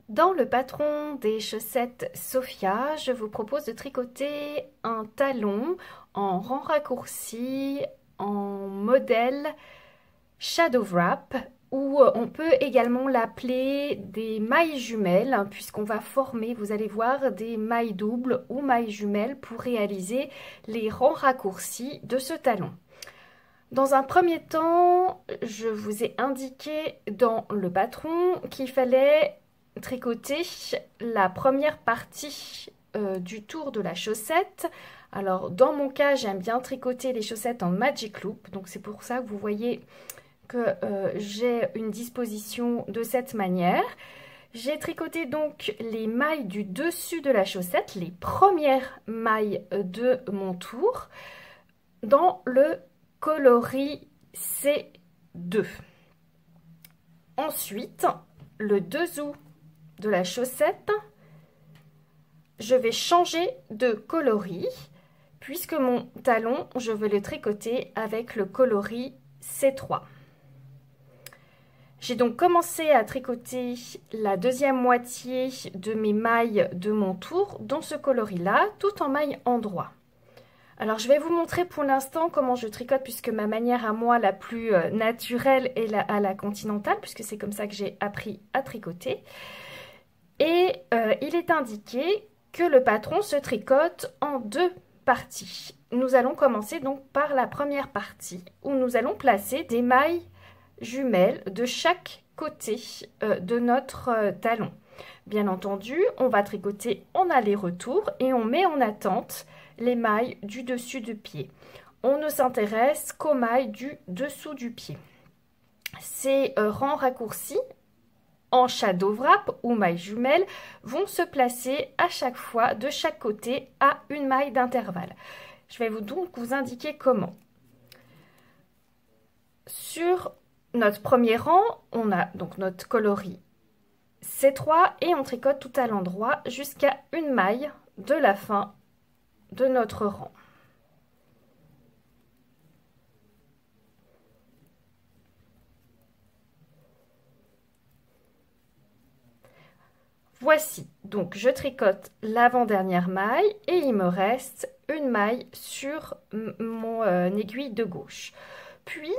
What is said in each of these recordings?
Dans le patron des chaussettes Sophia, je vous propose de tricoter un talon en rang raccourci, en modèle Shadow Wrap, ou on peut également l'appeler des mailles jumelles, puisqu'on va former, vous allez voir, des mailles doubles ou mailles jumelles pour réaliser les rangs raccourcis de ce talon. Dans un premier temps, je vous ai indiqué dans le patron qu'il fallait tricoter la première partie du tour de la chaussette. Alors dans mon cas, j'aime bien tricoter les chaussettes en Magic Loop, donc c'est pour ça que vous voyez que j'ai une disposition de cette manière. J'ai tricoté donc les mailles du dessus de la chaussette, les premières mailles de mon tour, dans le coloris C2. Ensuite, le dessous de la chaussette, je vais changer de coloris puisque mon talon, je veux le tricoter avec le coloris C3. J'ai donc commencé à tricoter la deuxième moitié de mes mailles de mon tour dans ce coloris-là, tout en mailles endroit. Alors je vais vous montrer pour l'instant comment je tricote puisque ma manière à moi la plus naturelle est à la continentale puisque c'est comme ça que j'ai appris à tricoter. Et il est indiqué que le patron se tricote en deux parties. Nous allons commencer donc par la première partie où nous allons placer des mailles jumelles de chaque côté de notre talon. Bien entendu, on va tricoter en aller-retour et on met en attente les mailles du dessus du pied. On ne s'intéresse qu'aux mailles du dessous du pied. Ces rangs raccourcis en shadow wrap ou mailles jumelles vont se placer à chaque fois de chaque côté à une maille d'intervalle. Je vais donc vous indiquer comment. Sur notre premier rang, on a donc notre coloris C3 et on tricote tout à l'endroit jusqu'à une maille de la fin de notre rang. Voici, donc je tricote l'avant-dernière maille et il me reste une maille sur mon aiguille de gauche. Puis,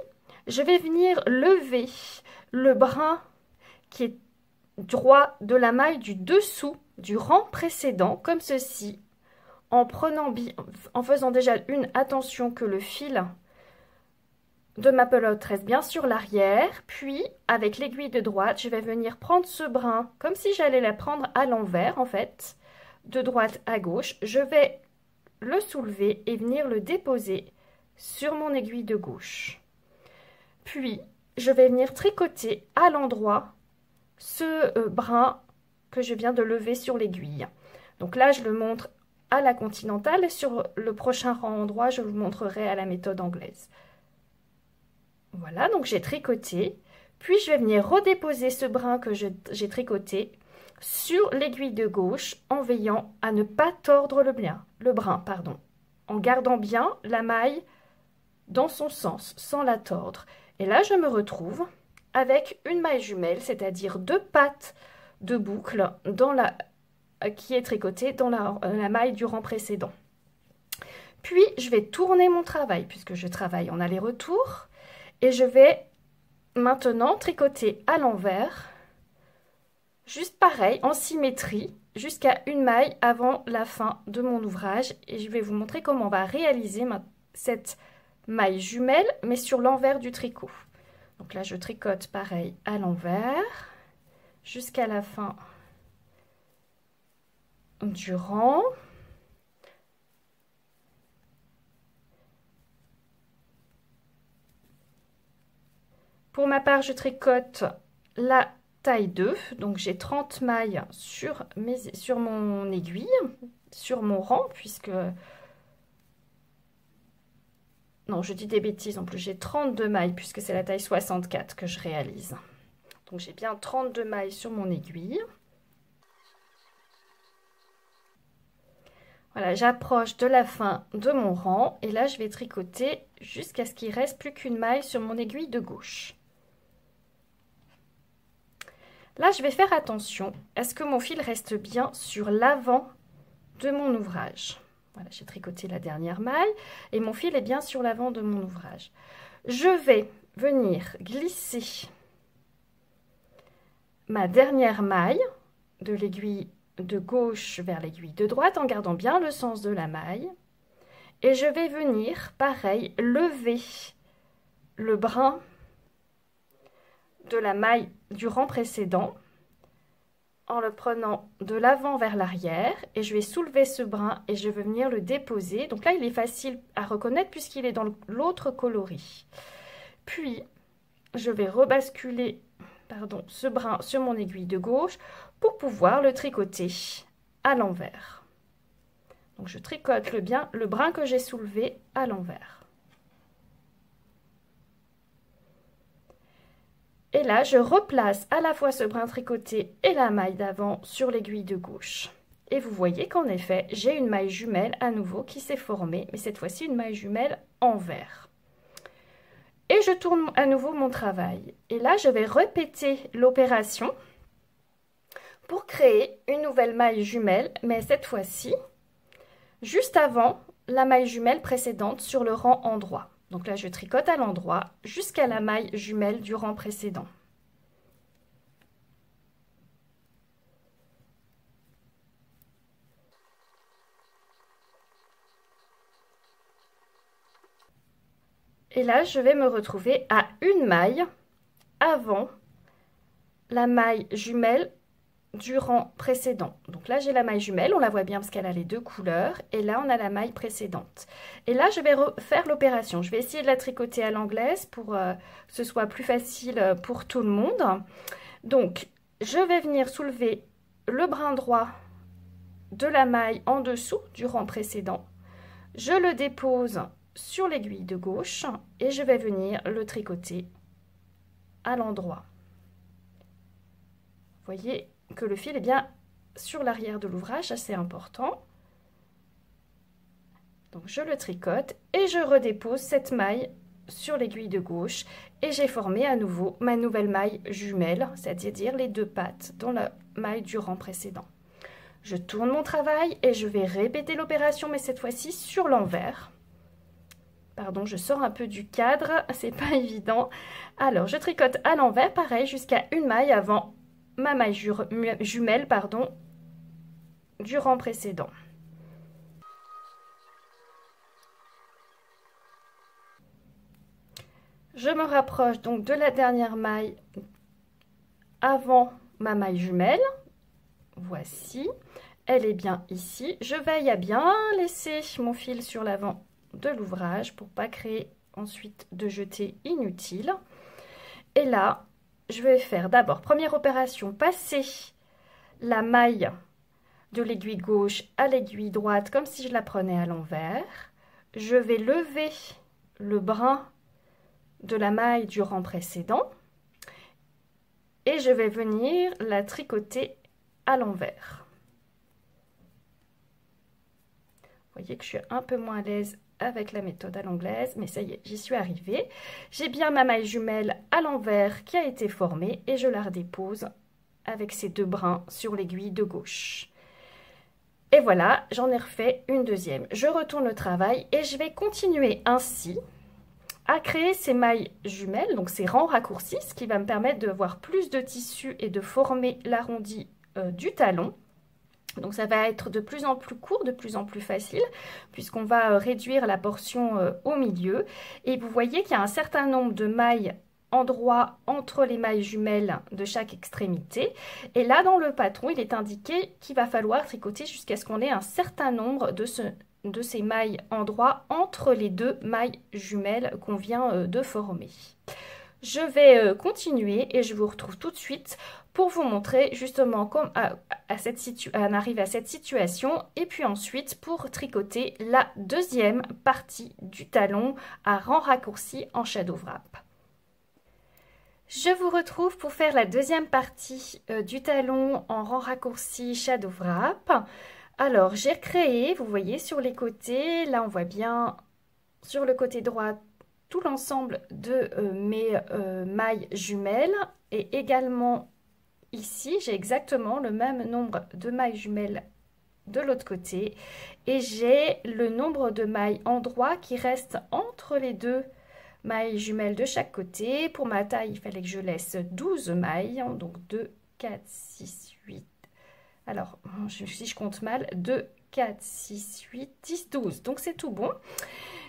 je vais venir lever le brin qui est droit de la maille du dessous du rang précédent, comme ceci, en faisant déjà une attention que le fil de ma pelote reste bien sur l'arrière, puis avec l'aiguille de droite, je vais venir prendre ce brin comme si j'allais la prendre à l'envers en fait, de droite à gauche. Je vais le soulever et venir le déposer sur mon aiguille de gauche. Puis, je vais venir tricoter à l'endroit ce brin que je viens de lever sur l'aiguille. Donc là, je le montre à la continentale et sur le prochain rang endroit, je vous montrerai à la méthode anglaise. Voilà, donc j'ai tricoté, puis je vais venir redéposer ce brin que j'ai tricoté sur l'aiguille de gauche en veillant à ne pas tordre le brin, en gardant bien la maille dans son sens, sans la tordre. Et là, je me retrouve avec une maille jumelle, c'est-à-dire deux pattes de boucle qui est tricotée dans la maille du rang précédent. Puis, je vais tourner mon travail, puisque je travaille en aller-retour. Et je vais maintenant tricoter à l'envers, juste pareil, en symétrie, jusqu'à une maille avant la fin de mon ouvrage. Et je vais vous montrer comment on va réaliser cette maille jumelle, mais sur l'envers du tricot. Donc là, je tricote pareil à l'envers, jusqu'à la fin du rang. Pour ma part, je tricote la taille 2, donc j'ai 30 mailles sur mon aiguille, sur mon rang, puisque... Non, je dis des bêtises, en plus j'ai 32 mailles, puisque c'est la taille 64 que je réalise. Donc j'ai bien 32 mailles sur mon aiguille. Voilà, j'approche de la fin de mon rang, et là je vais tricoter jusqu'à ce qu'il ne reste plus qu'une maille sur mon aiguille de gauche. Là, je vais faire attention à ce que mon fil reste bien sur l'avant de mon ouvrage. Voilà, j'ai tricoté la dernière maille et mon fil est bien sur l'avant de mon ouvrage. Je vais venir glisser ma dernière maille de l'aiguille de gauche vers l'aiguille de droite en gardant bien le sens de la maille. Et je vais venir, pareil, lever le brin de la maille du rang précédent en le prenant de l'avant vers l'arrière et je vais soulever ce brin et je vais venir le déposer. Donc là, il est facile à reconnaître puisqu'il est dans l'autre coloris. Puis, je vais rebasculer ce brin sur mon aiguille de gauche pour pouvoir le tricoter à l'envers. Donc, je tricote bien le brin que j'ai soulevé à l'envers. Et là, je replace à la fois ce brin tricoté et la maille d'avant sur l'aiguille de gauche. Et vous voyez qu'en effet, j'ai une maille jumelle à nouveau qui s'est formée, mais cette fois-ci une maille jumelle envers. Et je tourne à nouveau mon travail. Et là, je vais répéter l'opération pour créer une nouvelle maille jumelle, mais cette fois-ci, juste avant la maille jumelle précédente sur le rang endroit. Donc là, je tricote à l'endroit jusqu'à la maille jumelle du rang précédent. Et là, je vais me retrouver à une maille avant la maille jumelle du rang précédent. Donc là, j'ai la maille jumelle, on la voit bien parce qu'elle a les deux couleurs. Et là, on a la maille précédente. Et là, je vais faire l'opération. Je vais essayer de la tricoter à l'anglaise pour que ce soit plus facile pour tout le monde. Donc, je vais venir soulever le brin droit de la maille en dessous du rang précédent. Je le dépose sur l'aiguille de gauche et je vais venir le tricoter à l'endroit. Vous voyez que le fil est bien sur l'arrière de l'ouvrage, ça c'est important. Donc je le tricote et je redépose cette maille sur l'aiguille de gauche et j'ai formé à nouveau ma nouvelle maille jumelle, c'est-à-dire les deux pattes dans la maille du rang précédent. Je tourne mon travail et je vais répéter l'opération, mais cette fois-ci sur l'envers. Pardon, je sors un peu du cadre, c'est pas évident. Alors, je tricote à l'envers, pareil, jusqu'à une maille avant ma maille jumelle, du rang précédent. Je me rapproche donc de la dernière maille avant ma maille jumelle. Voici, elle est bien ici. Je veille à bien laisser mon fil sur l'avant de l'ouvrage pour pas créer ensuite de jeté inutile. Et là, je vais faire d'abord, première opération, passer la maille de l'aiguille gauche à l'aiguille droite comme si je la prenais à l'envers. Je vais lever le brin de la maille du rang précédent et je vais venir la tricoter à l'envers. Vous voyez que je suis un peu moins à l'aise avec la méthode à l'anglaise, mais ça y est, j'y suis arrivée. J'ai bien ma maille jumelle à l'envers qui a été formée et je la redépose avec ces deux brins sur l'aiguille de gauche. Et voilà, j'en ai refait une deuxième. Je retourne le travail et je vais continuer ainsi à créer ces mailles jumelles, donc ces rangs raccourcis, ce qui va me permettre de voir plus de tissu et de former l'arrondi du talon. Donc ça va être de plus en plus court, de plus en plus facile, puisqu'on va réduire la portion au milieu. Et vous voyez qu'il y a un certain nombre de mailles endroits entre les mailles jumelles de chaque extrémité. Et là, dans le patron, il est indiqué qu'il va falloir tricoter jusqu'à ce qu'on ait un certain nombre de ces mailles endroits entre les deux mailles jumelles qu'on vient de former. Je vais continuer et je vous retrouve tout de suite pour vous montrer justement comment on arrive à cette situation et puis ensuite pour tricoter la deuxième partie du talon à rang raccourci en shadow wrap. Je vous retrouve pour faire la deuxième partie du talon en rang raccourci shadow wrap. Alors j'ai créé, vous voyez sur les côtés, là on voit bien sur le côté droit tout l'ensemble de mes mailles jumelles et également ici, j'ai exactement le même nombre de mailles jumelles de l'autre côté et j'ai le nombre de mailles endroits qui restent entre les deux mailles jumelles de chaque côté. Pour ma taille, il fallait que je laisse 12 mailles, donc 2, 4, 6, 8. Alors, si je compte mal, 2, 4, 6, 8, 10, 12. Donc, c'est tout bon.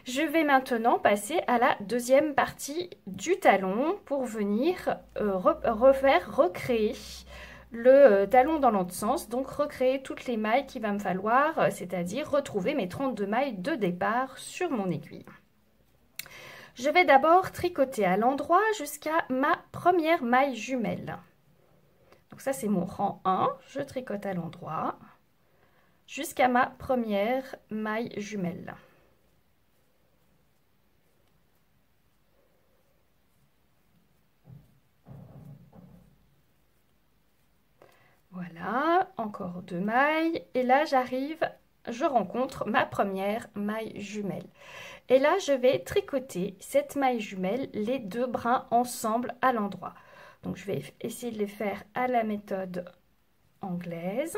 Je vais maintenant passer à la deuxième partie du talon pour venir recréer le talon dans l'autre sens. Donc, recréer toutes les mailles qu'il va me falloir, c'est-à-dire retrouver mes 32 mailles de départ sur mon aiguille. Je vais d'abord tricoter à l'endroit jusqu'à ma première maille jumelle. Donc ça, c'est mon rang 1. Je tricote à l'endroit jusqu'à ma première maille jumelle. Voilà, encore 2 mailles. Et là, je rencontre ma première maille jumelle. Et là, je vais tricoter cette maille jumelle, les deux brins ensemble à l'endroit. Donc, je vais essayer de les faire à la méthode anglaise.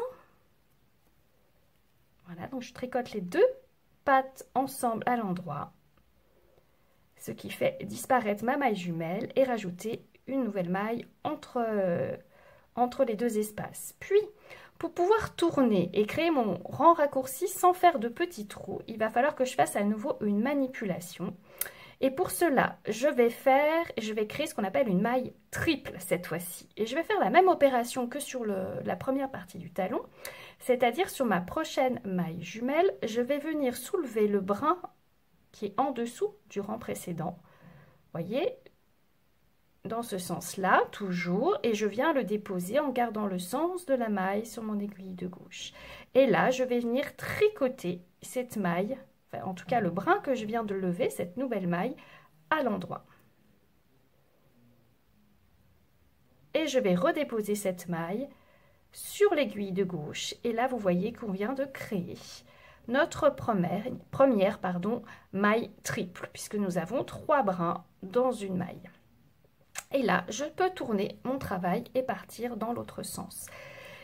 Voilà, donc je tricote les deux pattes ensemble à l'endroit, ce qui fait disparaître ma maille jumelle et rajouter une nouvelle maille entre les deux espaces. Puis, pour pouvoir tourner et créer mon rang raccourci sans faire de petits trous, il va falloir que je fasse à nouveau une manipulation. Et pour cela, je vais créer ce qu'on appelle une maille triple cette fois-ci. Et je vais faire la même opération que sur la première partie du talon, c'est-à-dire sur ma prochaine maille jumelle, je vais venir soulever le brin qui est en dessous du rang précédent. Voyez, dans ce sens-là, toujours, et je viens le déposer en gardant le sens de la maille sur mon aiguille de gauche. Et là, je vais venir tricoter cette maille, enfin, en tout cas le brin que je viens de lever, cette nouvelle maille, à l'endroit. Et je vais redéposer cette maille sur l'aiguille de gauche. Et là, vous voyez qu'on vient de créer notre première maille triple, puisque nous avons 3 brins dans une maille. Et là, je peux tourner mon travail et partir dans l'autre sens.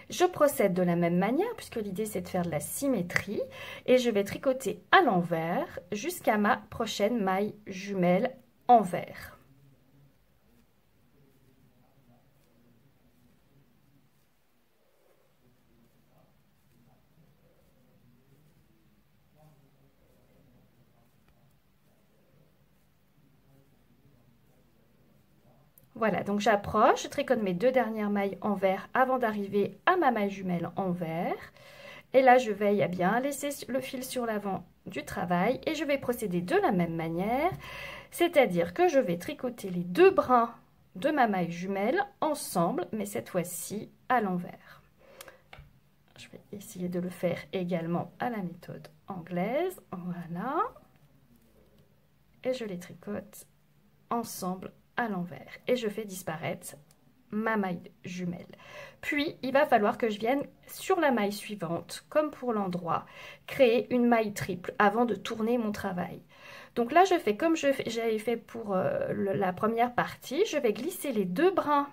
Je procède de la même manière, puisque l'idée c'est de faire de la symétrie, et je vais tricoter à l'envers jusqu'à ma prochaine maille jumelle envers. Voilà, donc j'approche, je tricote mes 2 dernières mailles envers avant d'arriver à ma maille jumelle envers. Et là, je veille à bien laisser le fil sur l'avant du travail et je vais procéder de la même manière, c'est-à-dire que je vais tricoter les 2 brins de ma maille jumelle ensemble, mais cette fois-ci à l'envers. Je vais essayer de le faire également à la méthode anglaise, voilà. Et je les tricote ensemble à l'envers et je fais disparaître ma maille jumelle. Puis il va falloir que je vienne sur la maille suivante, comme pour l'endroit, créer une maille triple avant de tourner mon travail. Donc là je fais comme j'avais fait pour la première partie, je vais glisser les 2 brins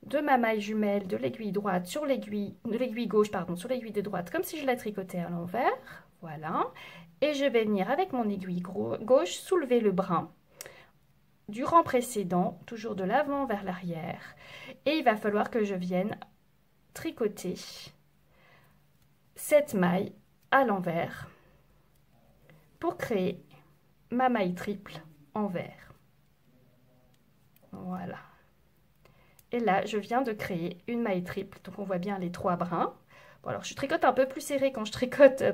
de ma maille jumelle de l'aiguille droite sur l'aiguille gauche, sur l'aiguille de droite, comme si je la tricotais à l'envers, voilà, et je vais venir avec mon aiguille gauche soulever le brin du rang précédent, toujours de l'avant vers l'arrière, et il va falloir que je vienne tricoter cette maille à l'envers pour créer ma maille triple envers. Voilà. Et là, je viens de créer une maille triple, donc on voit bien les 3 brins. Bon, alors je tricote un peu plus serré quand je tricote,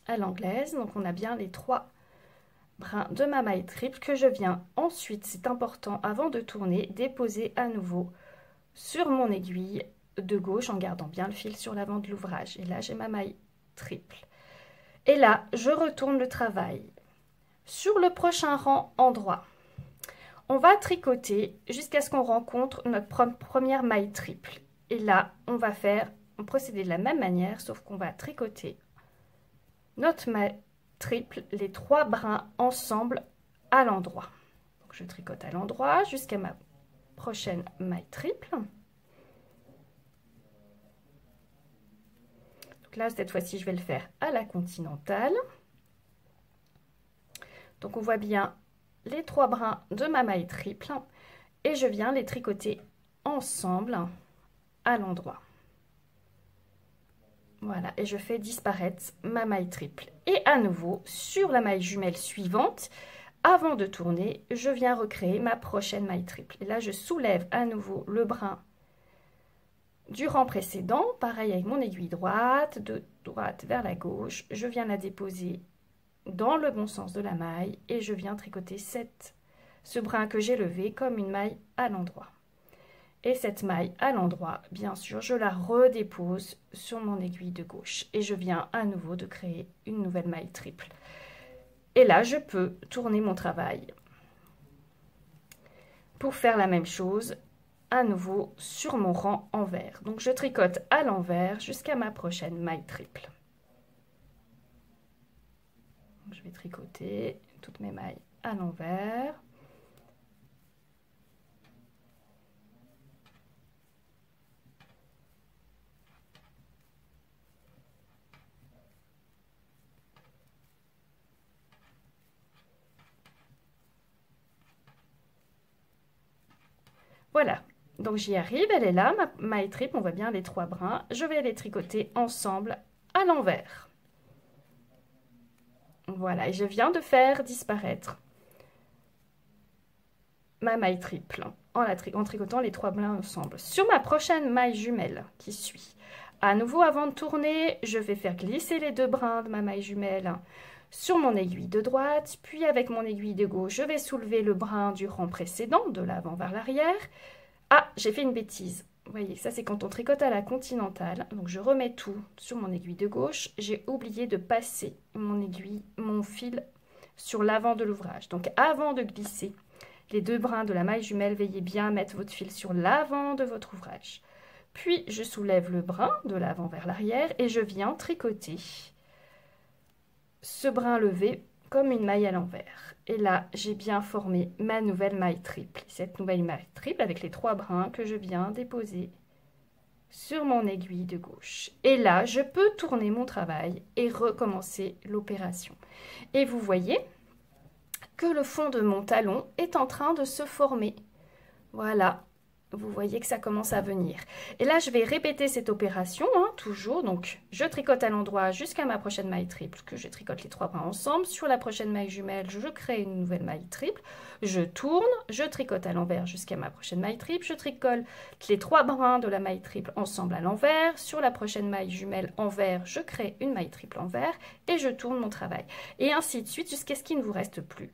à l'anglaise, donc on a bien les 3 brins de ma maille triple que je viens ensuite, c'est important, avant de tourner, déposer à nouveau sur mon aiguille de gauche en gardant bien le fil sur l'avant de l'ouvrage. Et là, j'ai ma maille triple. Et là, je retourne le travail. Sur le prochain rang endroit, on va tricoter jusqu'à ce qu'on rencontre notre première maille triple. Et là, on va procéder de la même manière, sauf qu'on va tricoter notre maille triple, les 3 brins ensemble à l'endroit. Donc je tricote à l'endroit jusqu'à ma prochaine maille triple. Donc là, cette fois-ci, je vais le faire à la continentale. Donc on voit bien les 3 brins de ma maille triple et je viens les tricoter ensemble à l'endroit. Voilà, et je fais disparaître ma maille triple. Et à nouveau, sur la maille jumelle suivante, avant de tourner, je viens recréer ma prochaine maille triple. Et là, je soulève à nouveau le brin du rang précédent, pareil avec mon aiguille droite, de droite vers la gauche, je viens la déposer dans le bon sens de la maille et je viens tricoter ce brin que j'ai levé comme une maille à l'endroit. Et cette maille à l'endroit, bien sûr, je la redépose sur mon aiguille de gauche et je viens à nouveau de créer une nouvelle maille triple. Et là, je peux tourner mon travail pour faire la même chose à nouveau sur mon rang envers. Donc, je tricote à l'envers jusqu'à ma prochaine maille triple. Donc, je vais tricoter toutes mes mailles à l'envers. Voilà, donc j'y arrive, elle est là, ma maille triple, on voit bien les 3 brins. Je vais les tricoter ensemble à l'envers. Voilà, et je viens de faire disparaître ma maille triple en tricotant les 3 brins ensemble. Sur ma prochaine maille jumelle qui suit, à nouveau avant de tourner, je vais faire glisser les 2 brins de ma maille jumelle sur mon aiguille de droite, puis avec mon aiguille de gauche, je vais soulever le brin du rang précédent, de l'avant vers l'arrière. Ah, j'ai fait une bêtise. Vous voyez, ça c'est quand on tricote à la continentale. Donc je remets tout sur mon aiguille de gauche. J'ai oublié de passer mon fil sur l'avant de l'ouvrage. Donc avant de glisser les 2 brins de la maille jumelle, veillez bien à mettre votre fil sur l'avant de votre ouvrage. Puis je soulève le brin de l'avant vers l'arrière et je viens tricoter ce brin levé comme une maille à l'envers. Et là, j'ai bien formé ma nouvelle maille triple. Cette nouvelle maille triple avec les 3 brins que je viens déposer sur mon aiguille de gauche. Et là, je peux tourner mon travail et recommencer l'opération. Et vous voyez que le fond de mon talon est en train de se former. Voilà. Vous voyez que ça commence à venir. Et là, je vais répéter cette opération, toujours. Donc, je tricote à l'endroit jusqu'à ma prochaine maille triple, que je tricote les 3 brins ensemble. Sur la prochaine maille jumelle, je crée une nouvelle maille triple. Je tourne, je tricote à l'envers jusqu'à ma prochaine maille triple. Je tricote les 3 brins de la maille triple ensemble à l'envers. Sur la prochaine maille jumelle envers, je crée une maille triple envers et je tourne mon travail. Et ainsi de suite jusqu'à ce qu'il ne vous reste plus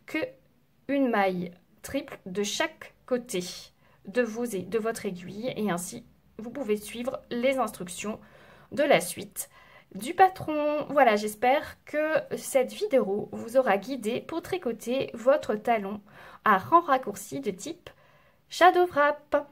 qu'une maille triple de chaque côté de votre aiguille et ainsi vous pouvez suivre les instructions de la suite du patron. Voilà, j'espère que cette vidéo vous aura guidé pour tricoter votre talon à rang raccourci de type Shadow Wrap.